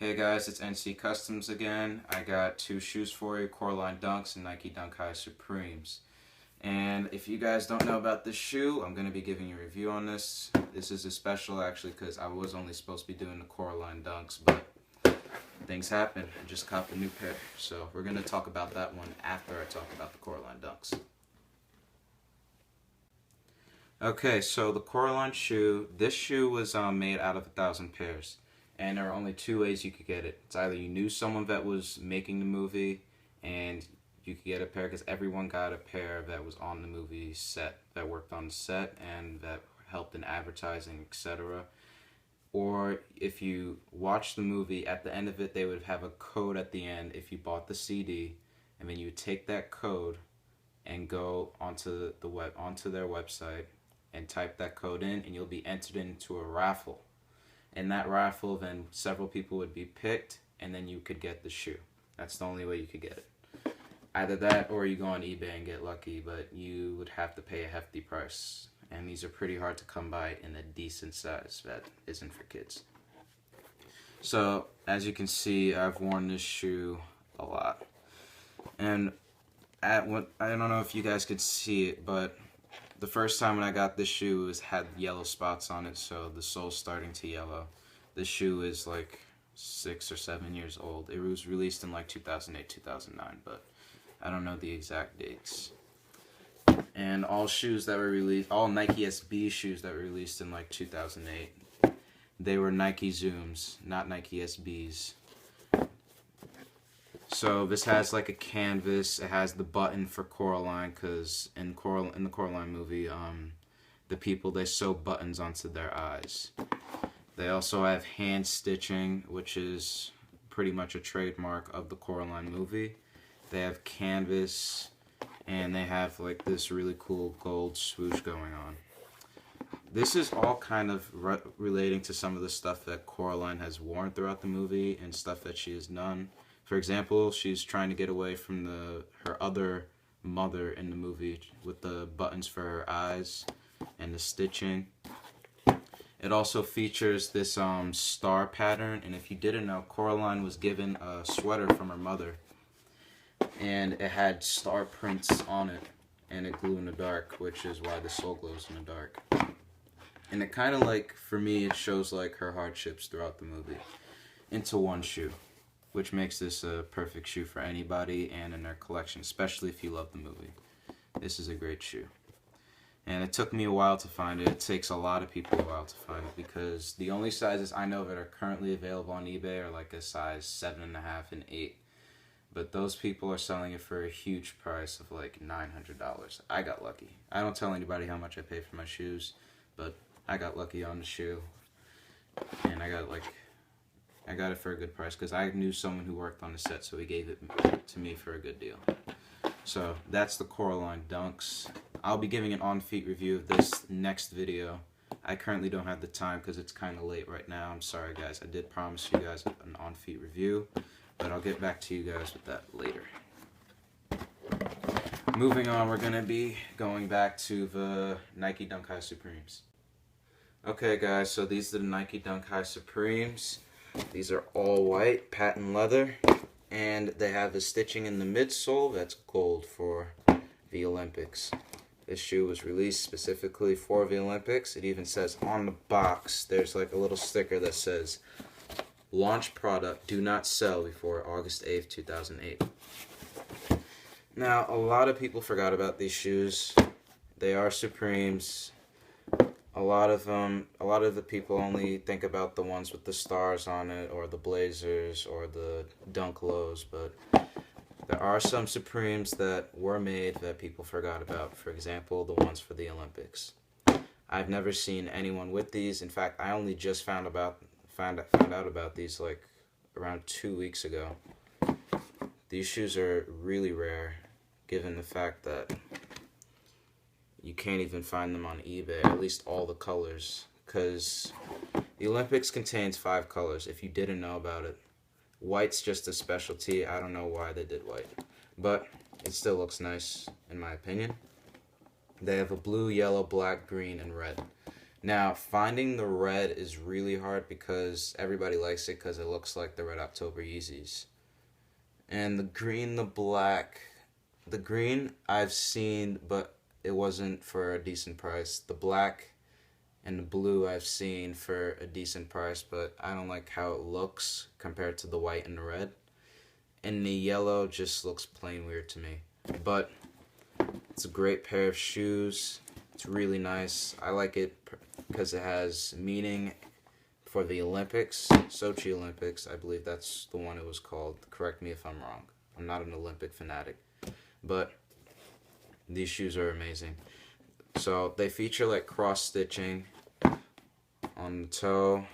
Hey guys, it's NC Customs again. I got two shoes for you, Coraline Dunks and Nike Dunk High Supremes. And if you guys don't know about this shoe, I'm going to be giving you a review on this. This is a special actually because I was only supposed to be doing the Coraline Dunks, but things happen. I just copped a new pair. So we're going to talk about that one after I talk about the Coraline Dunks. Okay, so the Coraline shoe, this shoe was made out of 1,000 pairs. And there are only two ways you could get it. It's either you knew someone that was making the movie and you could get a pair because everyone got a pair that was on the movie set, that worked on the set and that helped in advertising, etc. Or if you watched the movie, at the end of it they would have a code at the end if you bought the CD, and then you would take that code and go onto their website and type that code in, and you'll be entered into a raffle. In that raffle, then several people would be picked, and then you could get the shoe. That's the only way you could get it. Either that, or you go on eBay and get lucky, but you would have to pay a hefty price. And these are pretty hard to come by in a decent size that isn't for kids. So, as you can see, I've worn this shoe a lot. And I don't know if you guys could see it, but the first time when I got this shoe, it had yellow spots on it, so the sole's starting to yellow. This shoe is like 6 or 7 years old. It was released in like 2008, 2009, but I don't know the exact dates. And all shoes that were released, all Nike SB shoes that were released in like 2008, they were Nike Zooms, not Nike SBs. So this has like a canvas. It has the button for Coraline, because in the Coraline movie, the people, they sew buttons onto their eyes. They also have hand stitching, which is pretty much a trademark of the Coraline movie. They have canvas, and they have like this really cool gold swoosh going on. This is all kind of relating to some of the stuff that Coraline has worn throughout the movie and stuff that she has done. For example, she's trying to get away from her other mother in the movie with the buttons for her eyes and the stitching. It also features this star pattern, and if you didn't know, Coraline was given a sweater from her mother, and it had star prints on it, and it glue in the dark, which is why the sole glows in the dark. And it kind of like, for me, it shows like her hardships throughout the movie into one shoe, which makes this a perfect shoe for anybody and in their collection, especially if you love the movie. This is a great shoe. And it took me a while to find it. It takes a lot of people a while to find it, because the only sizes I know that are currently available on eBay are like a size 7.5 and 8. But those people are selling it for a huge price of like $900. I got lucky. I don't tell anybody how much I pay for my shoes, but I got lucky on the shoe. And I got it for a good price because I knew someone who worked on the set, so he gave it to me for a good deal. So that's the Coraline Dunks. I'll be giving an on-feet review of this next video. I currently don't have the time because it's kind of late right now. I'm sorry guys. I did promise you guys an on-feet review, but I'll get back to you guys with that later. Moving on, we're going to be going back to the Nike Dunk High Supremes. Okay guys, so these are the Nike Dunk High Supremes. These are all white, patent leather, and they have the stitching in the midsole that's gold for the Olympics. This shoe was released specifically for the Olympics. It even says on the box, there's like a little sticker that says, "Launch product, do not sell before August 8th, 2008. Now, a lot of people forgot about these shoes. They are Supremes. A lot of the people only think about the ones with the stars on it, or the blazers, or the dunk lows, but there are some Supremes that were made that people forgot about. For example, the ones for the Olympics. I've never seen anyone with these. In fact, I only just found out about these like around 2 weeks ago. These shoes are really rare, given the fact that you can't even find them on eBay, at least all the colors, because the Olympics contains 5 colors, if you didn't know about it. White's just a specialty. I don't know why they did white, but it still looks nice, in my opinion. They have a blue, yellow, black, green, and red. Now, finding the red is really hard because everybody likes it because it looks like the Red October Yeezys. And the green, the black, the green I've seen, but it wasn't for a decent price. The black and the blue I've seen for a decent price, but I don't like how it looks compared to the white and the red. And the yellow just looks plain weird to me. But it's a great pair of shoes. It's really nice. I like it because it has meaning for the Olympics, Sochi Olympics. I believe that's the one it was called. Correct me if I'm wrong. I'm not an Olympic fanatic. But these shoes are amazing. So they feature like cross stitching on the toe,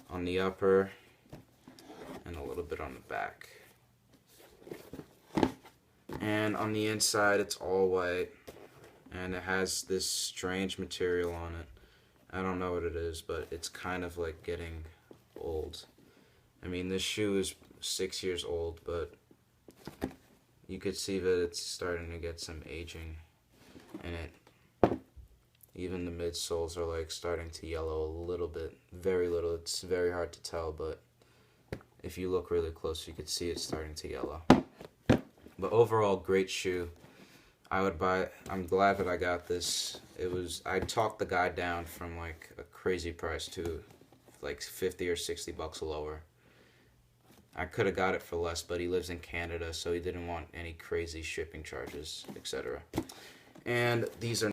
on the upper, and a little bit on the back. And on the inside it's all white, and it has this strange material on it. I don't know what it is, but it's kind of like getting old. I mean, this shoe is 6 years old, but you could see that it's starting to get some aging in it. Even the midsoles are like starting to yellow a little bit, very little. It's very hard to tell, but if you look really close, you could see it's starting to yellow. But overall, great shoe. I would buy it. I'm glad that I got this. I talked the guy down from like a crazy price to like 50 or 60 bucks lower. I could have got it for less, but he lives in Canada, so he didn't want any crazy shipping charges, etc. And these are